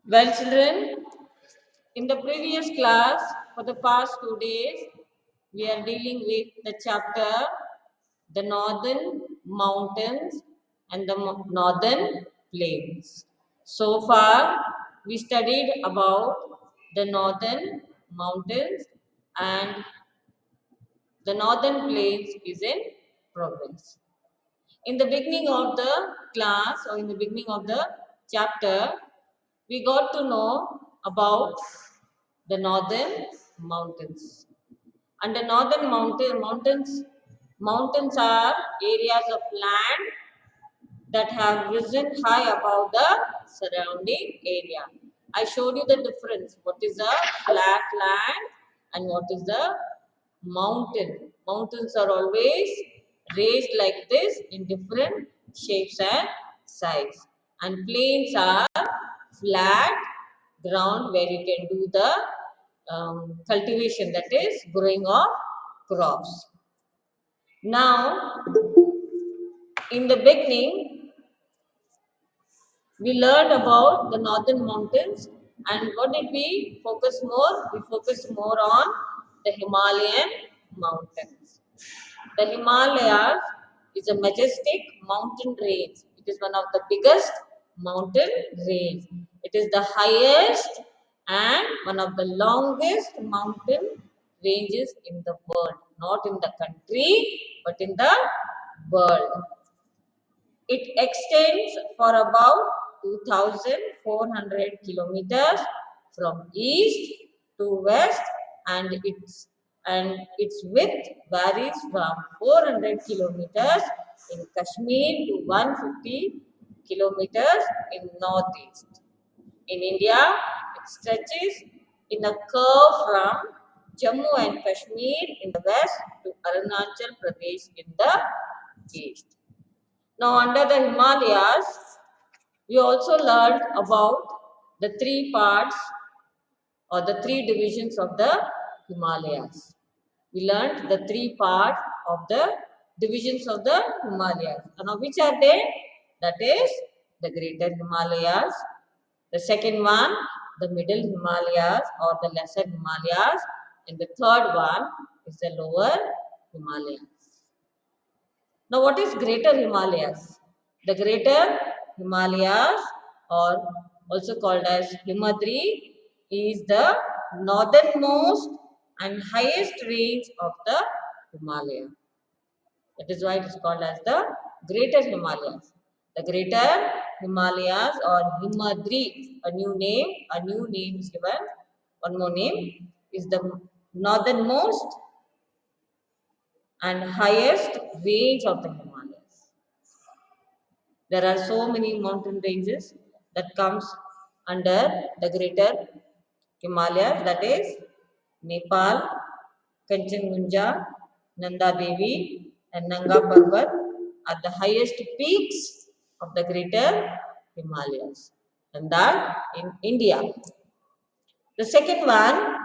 Well, children, in the previous class, for the past 2 days, we are dealing with the chapter the northern mountains and the northern plains. So far, we studied about the northern mountains and the northern plains is in progress. In the beginning of the class or in the beginning of the chapter, we got to know about the northern mountains. And the northern mountains are areas of land that have risen high above the surrounding area. I showed you the difference. What is a flat land and what is the mountain? Mountains are always raised like this in different shapes and sizes. And plains are flat ground where you can do the cultivation, that is growing of crops. Now, in the beginning, we learned about the northern mountains, and what did we focus more? We focused more on the Himalayan mountains. The Himalayas is a majestic mountain range. It is one of the biggest mountain range. It is the highest and one of the longest mountain ranges in the world. Not in the country, but in the world. It extends for about 2,400 kilometers from east to west, and its width varies from 400 kilometers in Kashmir to 150 kilometers in northeast. In India, it stretches in a curve from Jammu and Kashmir in the west to Arunachal Pradesh in the east. Now, under the Himalayas, we also learned about the three parts or the three divisions of the Himalayas. We learned the three parts of the divisions of the Himalayas. And now, which are they? That is the Greater Himalayas. The second one, the Middle Himalayas or the Lesser Himalayas. And the third one is the Lower Himalayas. Now, what is Greater Himalayas? The Greater Himalayas, or also called as Himadri, is the northernmost and highest range of the Himalaya. That is why it is called as the Greater Himalayas. The Greater Himalayas or Himadri, a new name is given. One more name is the northernmost and highest range of the Himalayas. There are so many mountain ranges that comes under the Greater Himalayas, that is Nepal, Kanchenjunga, Nanda Devi and Nanga Parbat are the highest peaks of the Greater Himalayas, and that in India. The second one,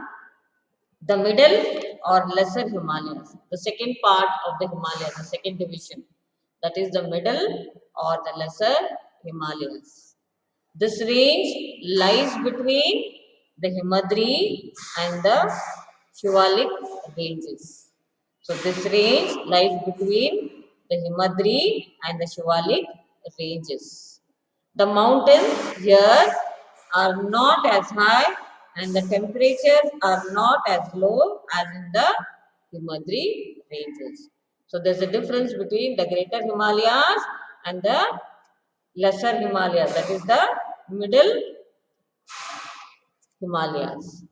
the middle or lesser Himalayas, the second part of the Himalayas, the second division, that is the middle or the lesser Himalayas. This range lies between the Himadri and the Shivalik ranges. So this range lies between the Himadri and the Shivalik ranges. The mountains here are not as high and the temperatures are not as low as in the Himadri ranges. So there's a difference between the Greater Himalayas and the Lesser Himalayas, that is the Middle Himalayas.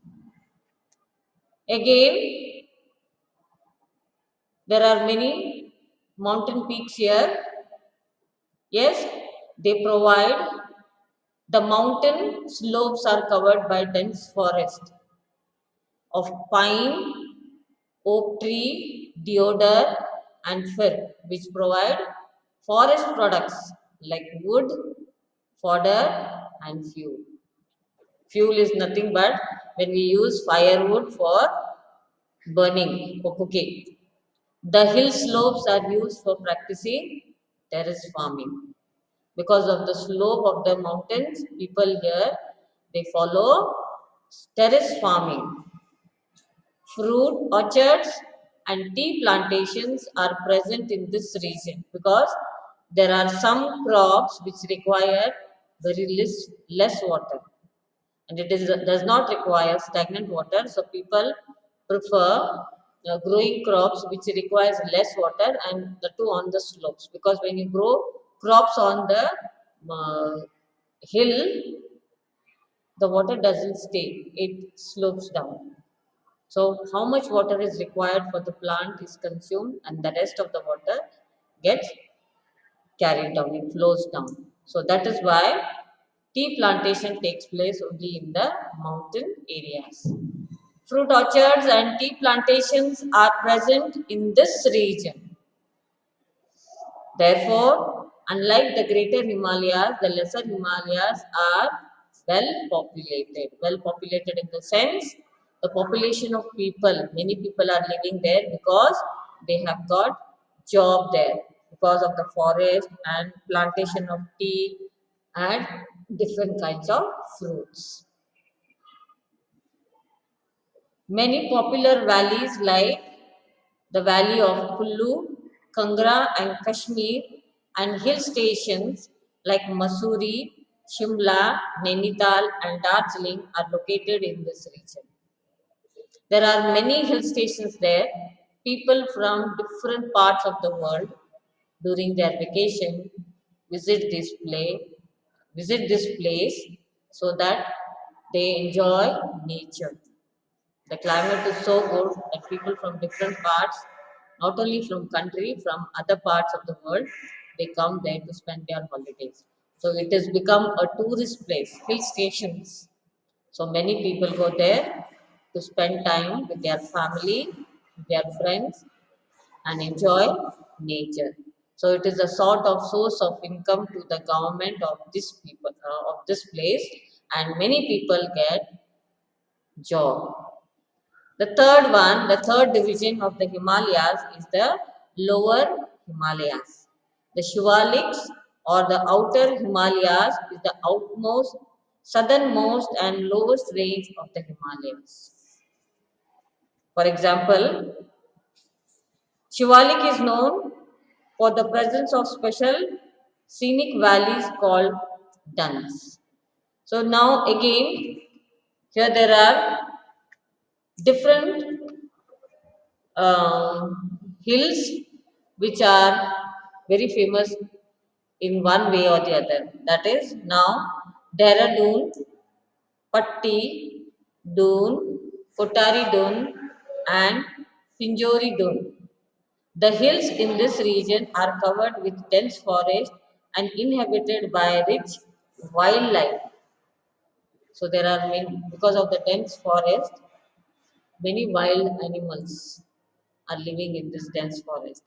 Again, there are many mountain peaks here. Yes, they provide, the mountain slopes are covered by dense forest of pine, oak tree, deodar, and fir, which provide forest products like wood, fodder, and fuel. Fuel is nothing but when we use firewood for burning, for cooking. The hill slopes are used for practicing terrace farming. Because of the slope of the mountains, people here They follow terrace farming. Fruit orchards and tea plantations are present in this region because there are some crops which require less water, and does not require stagnant water. So people prefer growing crops which requires less water, and the two on the slopes, because when you grow crops on the hill, the water doesn't stay, it slopes down. So how much water is required for the plant is consumed, and the rest of the water gets carried down, it flows down. So that is why tea plantation takes place only in the mountain areas. Fruit orchards and tea plantations are present in this region. Therefore, unlike the greater Himalayas, the lesser Himalayas are well populated. Well populated in the sense, the population of people, many people are living there because they have got job there because of the forest and plantation of tea and different kinds of fruits. Many popular valleys like the valley of Kullu, Kangra and Kashmir, and hill stations like Mussoorie, Shimla, Nainital and Darjeeling are located in this region. There are many hill stations there. People from different parts of the world during their vacation visit this place so that they enjoy nature. The climate is so good that people from different parts, not only from country, from other parts of the world, they come there to spend their holidays. So it has become a tourist place, hill stations. So many people go there to spend time with their family, their friends, and enjoy nature. So it is a sort of source of income to the government of this people of this place, and many people get job. The third division of the Himalayas is the lower Himalayas. The Shivaliks or the outer Himalayas is the outmost, southernmost and lowest range of the Himalayas. For example, Shivalik is known for the presence of special scenic valleys called duns. So now again, here there are different hills which are very famous in one way or the other. That is now Dehradun, Patti, Doon, Kotari Doon, and Pinjori Doon. The hills in this region are covered with dense forest and inhabited by rich wildlife. So there are many, because of the dense forest, many wild animals are living in this dense forest.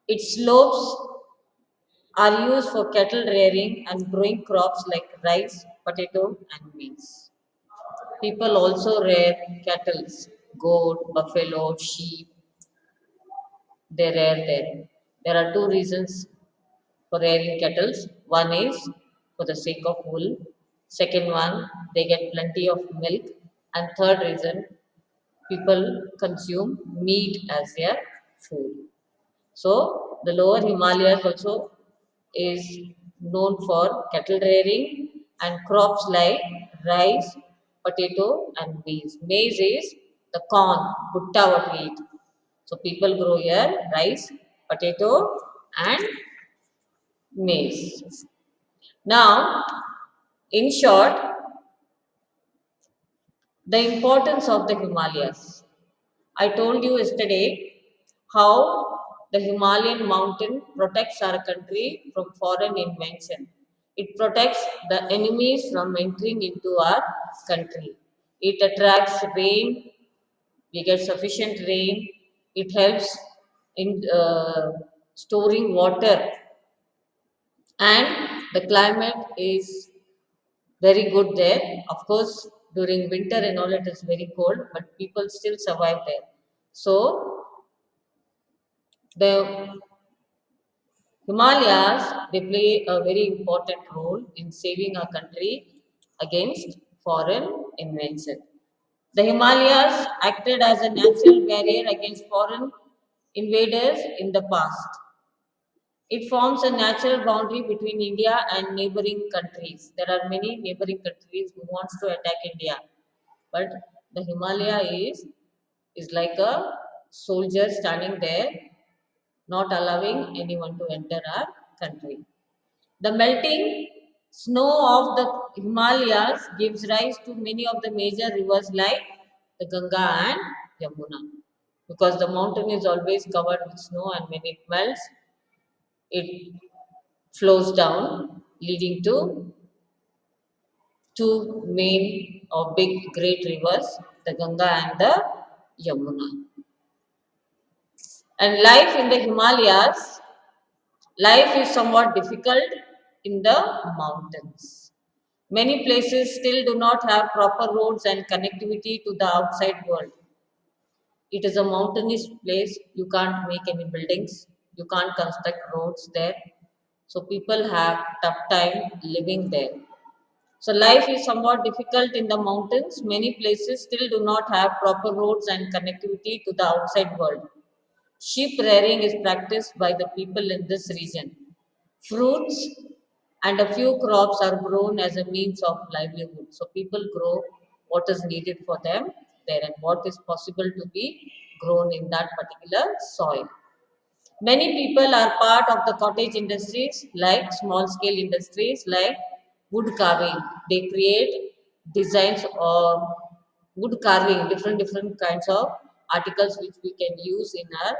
Its slopes are used for cattle rearing and growing crops like rice, potato, and maize. People also rear cattle, goat, buffalo, sheep. They rear there. There are two reasons for rearing cattle. One is for the sake of wool. Second one, they get plenty of milk. And third reason, people consume meat as their food. So the lower Himalayas also is known for cattle rearing and crops like rice, potato, and maize. Maize is the corn, butta what we eat. So people grow here rice, potato, and maize. Now, in short, the importance of the Himalayas. I told you yesterday how the Himalayan mountain protects our country from foreign invention. It protects the enemies from entering into our country. It attracts rain, we get sufficient rain. It helps in storing water, and the climate is very good there. Of course, during winter and all it is very cold, but people still survive there. So the Himalayas, they play a very important role in saving our country against foreign invention. The Himalayas acted as a natural barrier against foreign invaders in the past. It forms a natural boundary between India and neighboring countries. There are many neighboring countries who wants to attack India, but the Himalaya is like a soldier standing there, not allowing anyone to enter our country. The melting snow of the Himalayas gives rise to many of the major rivers like the Ganga and Yamuna. Because the mountain is always covered with snow, and when it melts, it flows down, leading to two main or big great rivers, the Ganga and the Yamuna. And life in the Himalayas, life is somewhat difficult in the mountains. Many places still do not have proper roads and connectivity to the outside world. It is a mountainous place. You can't make any buildings. You can't construct roads there. So people have tough time living there. So life is somewhat difficult in the mountains. Many places still do not have proper roads and connectivity to the outside world. Sheep rearing is practiced by the people in this region. Fruits and a few crops are grown as a means of livelihood. So people grow what is needed for them there and what is possible to be grown in that particular soil. Many people are part of the cottage industries, like small scale industries like wood carving. They create designs or wood carving, different kinds of articles which we can use in our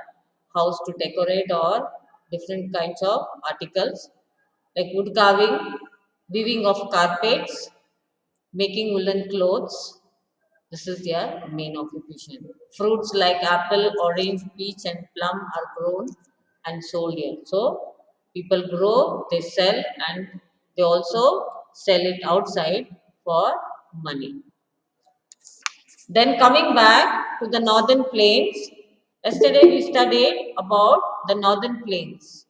house to decorate, or different kinds of articles like wood carving, weaving of carpets, making woolen clothes. This is their main occupation. Fruits like apple, orange, peach, and plum are grown and sold here. So people grow, they sell, and they also sell it outside for money. Then coming back to the northern plains, yesterday we studied about the northern plains.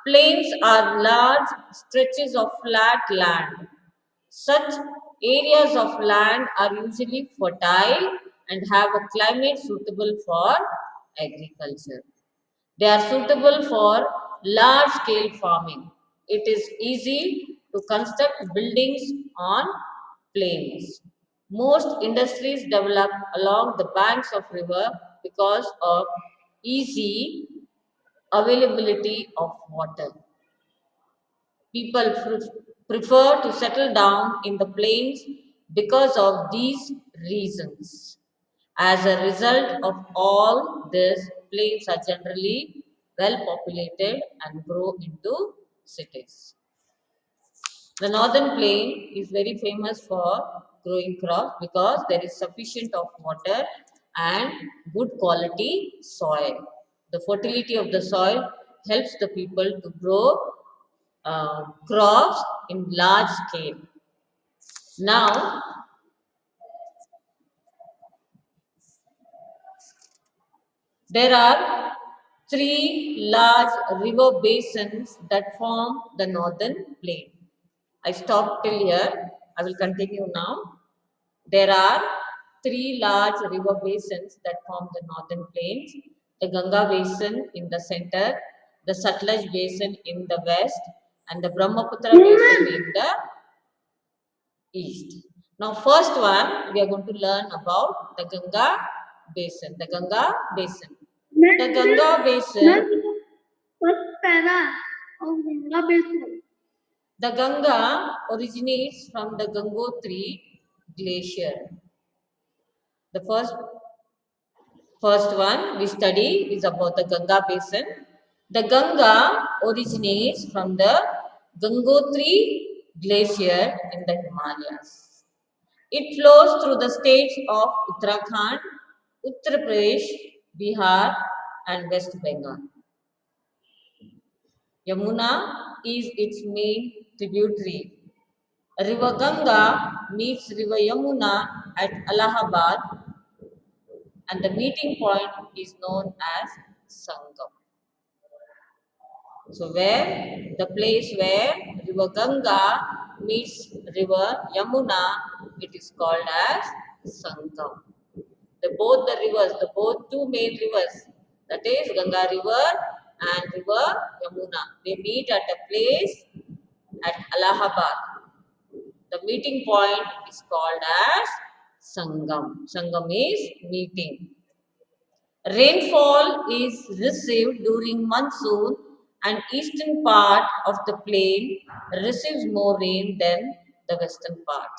Plains are large stretches of flat land. Such areas of land are usually fertile and have a climate suitable for agriculture. They are suitable for large scale farming. It is easy to construct buildings on plains. Most industries develop along the banks of river because of easy availability of water. People prefer to settle down in the plains because of these reasons. As a result of all this, plains are generally well populated and grow into cities. The northern plain is very famous for growing crops because there is sufficient of water and good quality soil. The fertility of the soil helps the people to grow crops in large scale. Now, there are three large river basins that form the northern plain. I stopped till here. I will continue now. There are three large river basins that form the northern plains: the Ganga basin in the center, the Satluj basin in the west, and the Brahmaputra basin in the east. Now, first one, we are going to learn about the Ganga basin. The Ganga basin. The Ganga basin. First para of Ganga Basin. The Ganga originates from the Gangotri glacier. The first one we study is about the Ganga basin. The Ganga originates from the Gangotri glacier in the Himalayas. It flows through the states of Uttarakhand, Uttar Pradesh, Bihar, and West Bengal. Yamuna is its main tributary. River Ganga meets River Yamuna at Allahabad, and the meeting point is known as Sangam. So, where the place where River Ganga meets River Yamuna, it is called as Sangam. Both two main rivers, that is Ganga river and river Yamuna, they meet at a place at Allahabad. The meeting point is called as Sangam. Sangam is meeting. Rainfall is received during monsoon and eastern part of the plain receives more rain than the western part.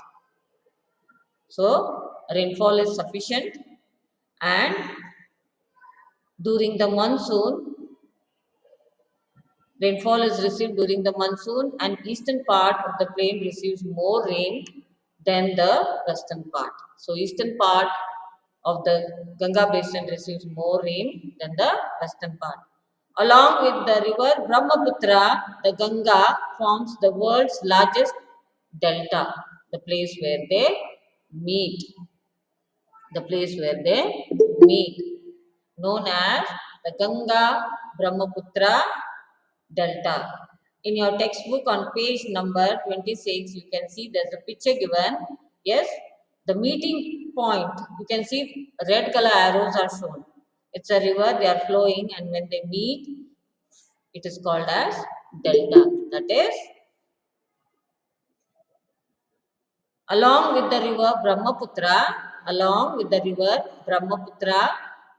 So rainfall is sufficient and during the monsoon, rainfall is received during the monsoon and eastern part of the plain receives more rain than the western part. So eastern part of the Ganga basin receives more rain than the western part. Along with the river Brahmaputra, the Ganga forms the world's largest delta, the place where they meet. The place where they meet, known as the Ganga Brahmaputra Delta. In your textbook on page number 26, you can see there's a picture given. Yes, the meeting point, you can see red color arrows are shown. It's a river, they are flowing, and when they meet, it is called as delta. That is, along with the river Brahmaputra,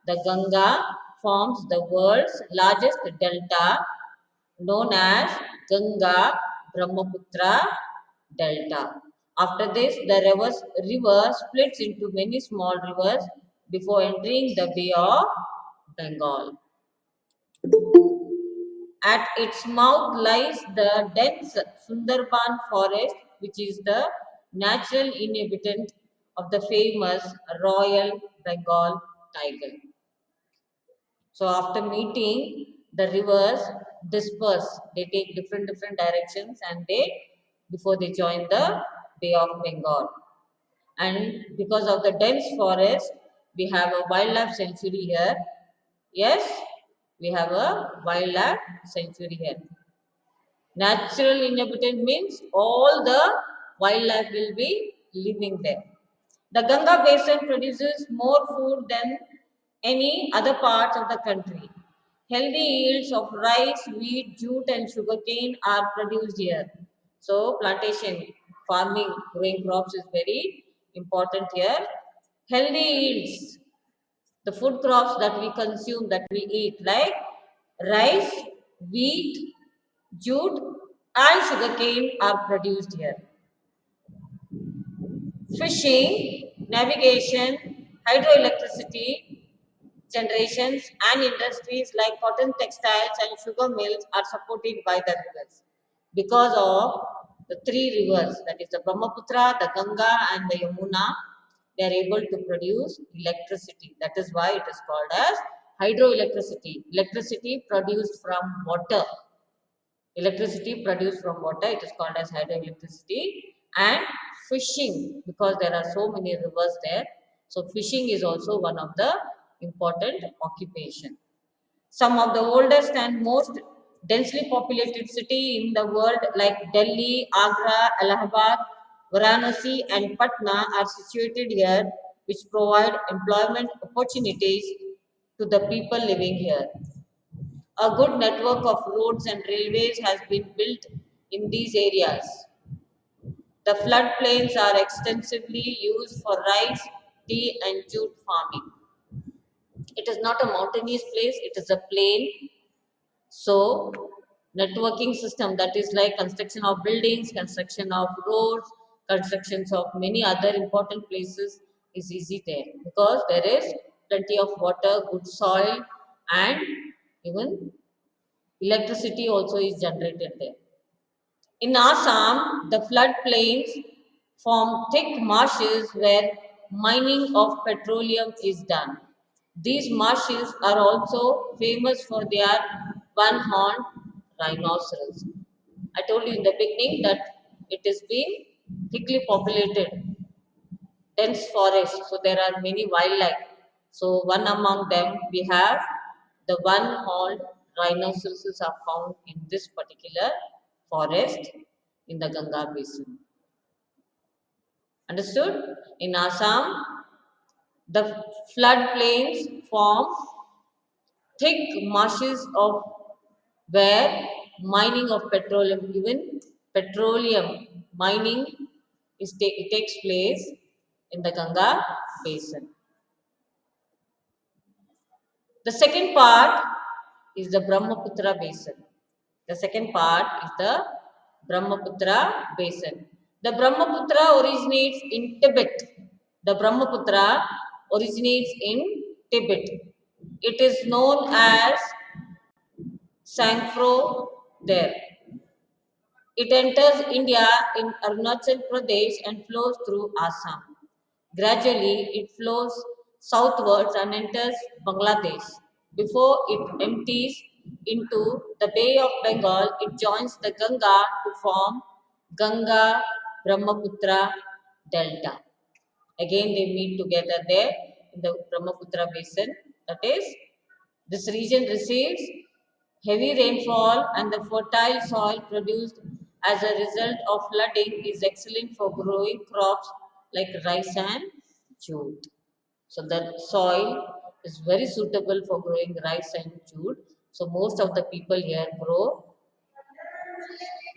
the Ganga forms the world's largest delta known as Ganga Brahmaputra Delta. After this, the river splits into many small rivers before entering the Bay of Bengal. At its mouth lies the dense Sundarban forest, which is the natural inhabitant of the famous Royal Bengal tiger. So after meeting, the rivers disperse. They take different directions and before they join the Bay of Bengal. And because of the dense forest, we have a wildlife sanctuary here. Yes, we have a wildlife sanctuary here. Natural inhabitant means all the wildlife will be living there. The Ganga basin produces more food than any other parts of the country. Healthy yields of rice, wheat, jute, and sugarcane are produced here. So, plantation, farming, growing crops is very important here. Healthy yields, the food crops that we consume, that we eat, like rice, wheat, jute, and sugarcane are produced here. Fishing, navigation, hydroelectricity generations, and industries like cotton textiles and sugar mills are supported by the rivers. Because of the three rivers, that is the Brahmaputra, the Ganga, and the Yamuna, they are able to produce electricity. That is why it is called as hydroelectricity. Electricity produced from water. Electricity produced from water, it is called as hydroelectricity. And fishing, because there are so many rivers there, so fishing is also one of the important occupation. Some of the oldest and most densely populated city in the world like Delhi, Agra, Allahabad, Varanasi and Patna are situated here, which provide employment opportunities to the people living here. A good network of roads and railways has been built in these areas. The floodplains are extensively used for rice, tea, and jute farming. It is not a mountainous place, it is a plain. So, networking system, that is like construction of buildings, construction of roads, constructions of many other important places is easy there because there is plenty of water, good soil, and even electricity also is generated there. In Assam, the floodplains form thick marshes where mining of petroleum is done. These marshes are also famous for their one-horned rhinoceros. I told you in the beginning that it is being thickly populated, dense forest, so there are many wildlife. So one among them we have the one-horned rhinoceroses are found in this particular forest in the Ganga basin. Understood? In Assam, the floodplains form thick marshes of where mining of petroleum, even petroleum mining takes place in the Ganga basin. The second part is the Brahmaputra basin. The second part is the Brahmaputra basin. The Brahmaputra originates in Tibet. The Brahmaputra originates in Tibet. It is known as Sangfro there. It enters India in Arunachal Pradesh and flows through Assam. Gradually, it flows southwards and enters Bangladesh. Before it empties into the Bay of Bengal, it joins the Ganga to form Ganga Brahmaputra Delta. Again, they meet together there in the Brahmaputra basin. That is, this region receives heavy rainfall and the fertile soil produced as a result of flooding is excellent for growing crops like rice and jute. So the soil is very suitable for growing rice and jute. So most of the people here grow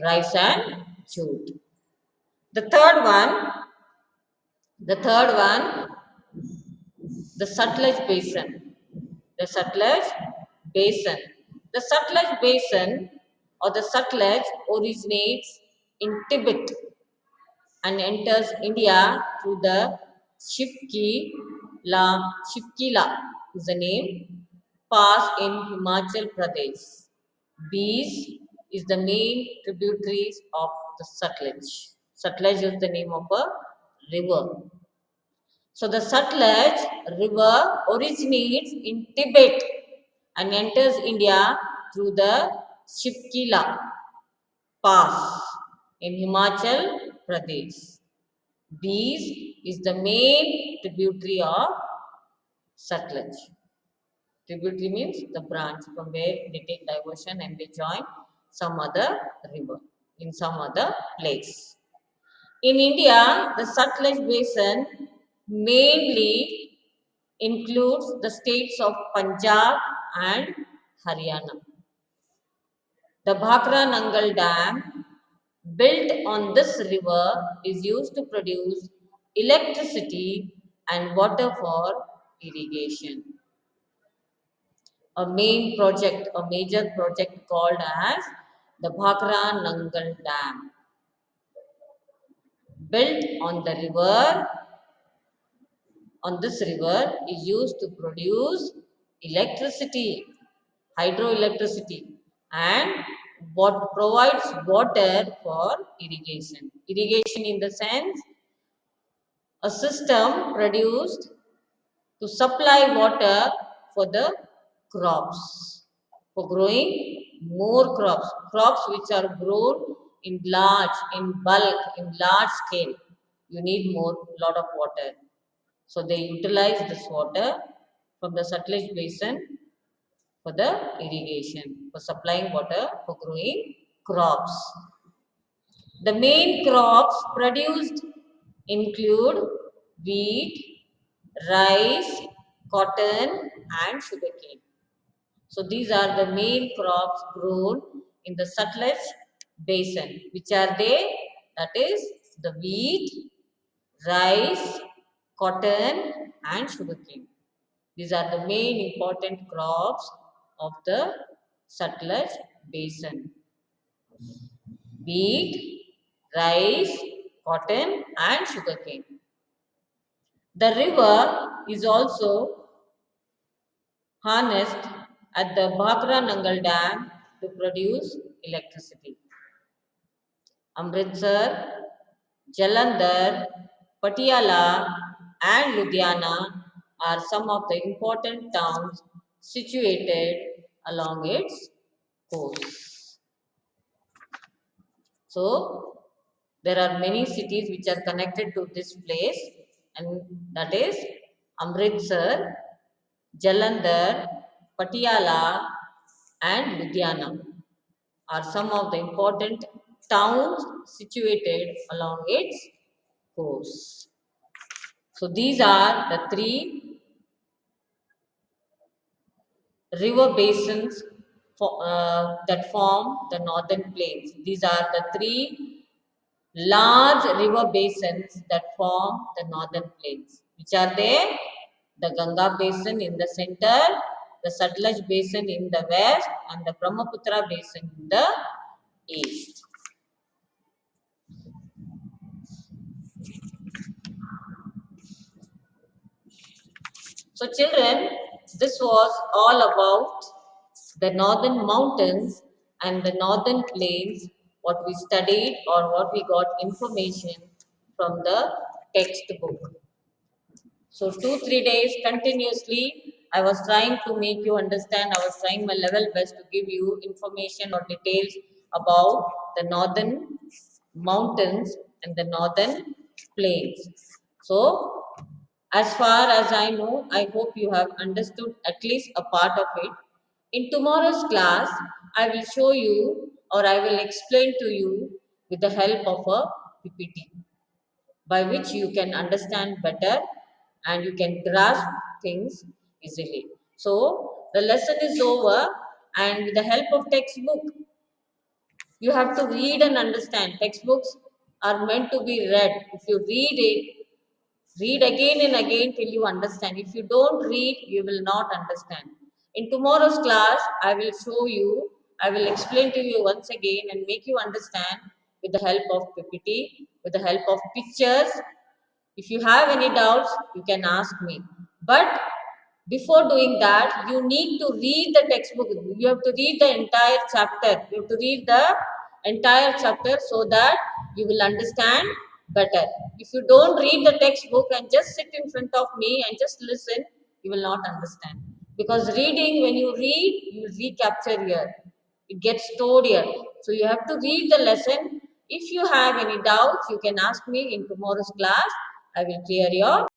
rice and jute. The third one, the third one, the Sutlej Basin. The Sutlej Basin. The Sutlej Basin or the Sutlej originates in Tibet and enters India through the Shipkila is the name, pass in Himachal Pradesh. These is the main tributaries of the Sutlej. Sutlej is the name of a river. So the Sutlej river originates in Tibet and enters India through the Shipkila Pass in Himachal Pradesh. These is the main tributary of Sutlej. Tributary means the branch from where they take diversion and they join some other river in some other place. In India, the Sutlej basin mainly includes the states of Punjab and Haryana. The Bhakra Nangal Dam, built on this river, is used to produce electricity and water for irrigation. A major project called as the Bhakra Nangal Dam, built on the river, on this river, is used to produce electricity, hydroelectricity, and what provides water for irrigation. Irrigation in the sense a system produced to supply water for the crops, for growing more crops, crops which are grown in bulk, in large scale. You need more, lot of water. So they utilize this water from the Sutlej basin for the irrigation, for supplying water for growing crops. The main crops produced include wheat, rice, cotton, and sugarcane. So these are the main crops grown in the Sutlej basin. Which are they? That is the wheat, rice, cotton, and sugarcane. These are the main important crops of the Sutlej basin. Wheat, rice, cotton, and sugarcane. The river is also harnessed at the Bhakra Nangal Dam to produce electricity. Amritsar, Jalandhar, Patiala, and Ludhiana are some of the important towns situated along its coast. So, there are many cities which are connected to this place, and that is Amritsar, Jalandhar, Patiala, and Ludhiana are some of the important towns situated along its coast. So these are the three river basins that form the northern plains. These are the three large river basins that form the northern plains. Which are they? The Ganga basin in the center, the Sutlej basin in the west, and the Brahmaputra basin in the east. So children, this was all about the northern mountains and the northern plains, what we studied or what we got information from the textbook. So 2-3 days continuously, I was trying to make you understand. I was trying my level best to give you information or details about the northern mountains and the northern plains. So, as far as I know, I hope you have understood at least a part of it. In tomorrow's class, I will show you or I will explain to you with the help of a PPT by which you can understand better and you can grasp things easily. So, the lesson is over, and with the help of textbook, you have to read and understand. Textbooks are meant to be read. If you read it, read again and again till you understand. If you don't read, you will not understand. In tomorrow's class, I will show you, I will explain to you once again and make you understand with the help of PPT, with the help of pictures. If you have any doubts, you can ask me. But before doing that, you need to read the textbook. You have to read the entire chapter. You have to read the entire chapter so that you will understand better. If you don't read the textbook and just sit in front of me and just listen, you will not understand. Because reading, when you read, you will recapture here. It gets stored here. So you have to read the lesson. If you have any doubts, you can ask me in tomorrow's class. I will clear your